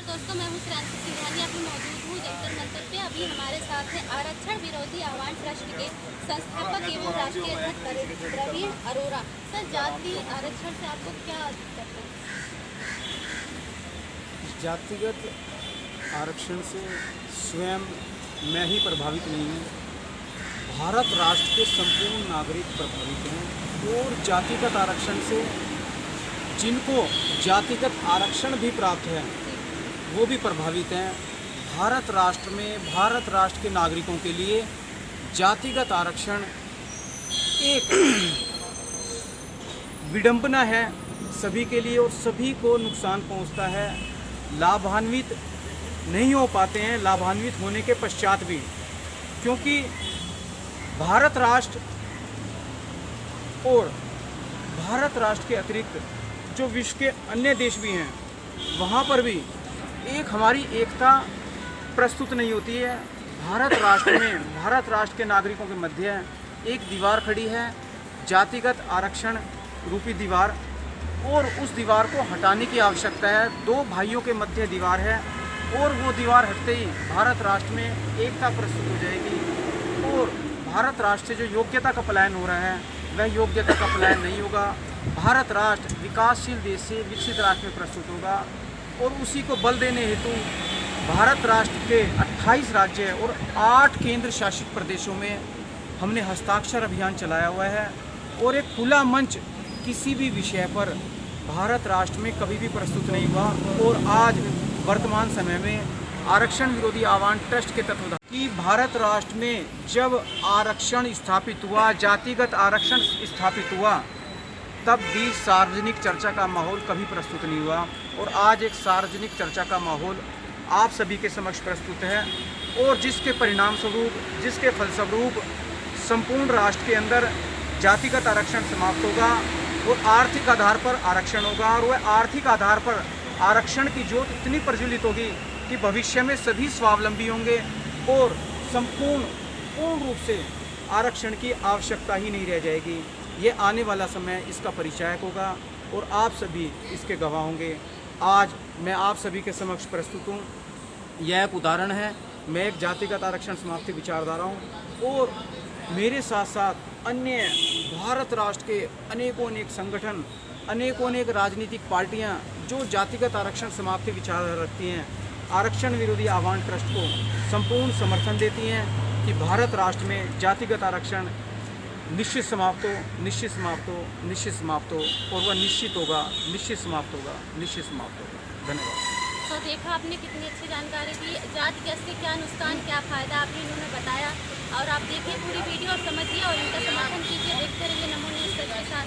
दोस्तों, मैं हूँ श्रांति सिंघानी। अभी मौजूद हूँ जंतर मंतर पे। अभी हमारे साथ है आरक्षण विरोधी आह्वान ट्रस्ट के संस्थापक एवं राष्ट्रीय अध्यक्ष प्रवीण अरोड़ा। सर, जाति आरक्षण से आपको क्या दिक्कत है? जातिगत आरक्षण से स्वयं मैं ही प्रभावित नहीं हूँ। भारत राष्ट्र के संपूर्ण नागरिक प्रभावित हैं और जातिगत आरक्षण से जिनको जातिगत आरक्षण भी प्राप्त है वो भी प्रभावित हैं। भारत राष्ट्र में भारत राष्ट्र के नागरिकों के लिए जातिगत आरक्षण एक विडंबना है सभी के लिए और सभी को नुकसान पहुंचता है। लाभान्वित नहीं हो पाते हैं लाभान्वित होने के पश्चात भी, क्योंकि भारत राष्ट्र और भारत राष्ट्र के अतिरिक्त जो विश्व के अन्य देश भी हैं वहाँ पर भी एक हमारी एकता प्रस्तुत नहीं होती है। भारत राष्ट्र में भारत राष्ट्र के नागरिकों के मध्य एक दीवार खड़ी है, जातिगत आरक्षण रूपी दीवार, और उस दीवार को हटाने की आवश्यकता है। दो भाइयों के मध्य दीवार है और वो दीवार हटते ही भारत राष्ट्र में एकता प्रस्तुत हो जाएगी और भारत राष्ट्र से जो योग्यता का पलायन हो रहा है वह योग्यता का पलायन नहीं होगा। भारत राष्ट्र विकासशील देश से विकसित राष्ट्र में प्रस्तुत होगा और उसी को बल देने हेतु भारत राष्ट्र के 28 राज्य और 8 केंद्र शासित प्रदेशों में हमने हस्ताक्षर अभियान चलाया हुआ है और एक खुला मंच किसी भी विषय पर भारत राष्ट्र में कभी भी प्रस्तुत नहीं हुआ। और आज वर्तमान समय में आरक्षण विरोधी आह्वान ट्रस्ट के तत्वाधान कि भारत राष्ट्र में जब आरक्षण स्थापित हुआ, जातिगत आरक्षण स्थापित हुआ, तब भी सार्वजनिक चर्चा का माहौल कभी प्रस्तुत नहीं हुआ और आज एक सार्वजनिक चर्चा का माहौल आप सभी के समक्ष प्रस्तुत है और जिसके परिणाम स्वरूप, जिसके फलस्वरूप संपूर्ण राष्ट्र के अंदर जातिगत आरक्षण समाप्त होगा और आर्थिक आधार पर आरक्षण होगा और वह आर्थिक आधार पर आरक्षण की ज्योत इतनी प्रज्वलित होगी कि भविष्य में सभी स्वावलंबी होंगे और पूर्ण रूप से आरक्षण की आवश्यकता ही नहीं रह जाएगी। ये आने वाला समय इसका परिचायक होगा और आप सभी इसके गवाह होंगे। आज मैं आप सभी के समक्ष प्रस्तुत हूँ। यह एक उदाहरण है। मैं एक जातिगत आरक्षण समाप्ति विचारधारा हूँ और मेरे साथ साथ अन्य भारत राष्ट्र के अनेक संगठन, अनेक राजनीतिक पार्टियाँ जो जातिगत आरक्षण समाप्ति विचारधारा रखती हैं, आरक्षण विरोधी आह्वान ट्रस्ट को संपूर्ण समर्थन देती हैं कि भारत राष्ट्र में जातिगत आरक्षण निश्चित समाप्त हो, निश्चित समाप्त हो, निश्चित समाप्त हो और वह निश्चित होगा, निश्चित समाप्त होगा, निश्चित समाप्त होगा। धन्यवाद। तो देखा आपने कितनी अच्छी जानकारी दी। जाति से क्या नुकसान, क्या फ़ायदा आपने इन्होंने बताया और आप देखिए पूरी वीडियो और समझिए और इनका समर्थन कीजिए। देखते रहिए नमो न्यूज़ के साथ।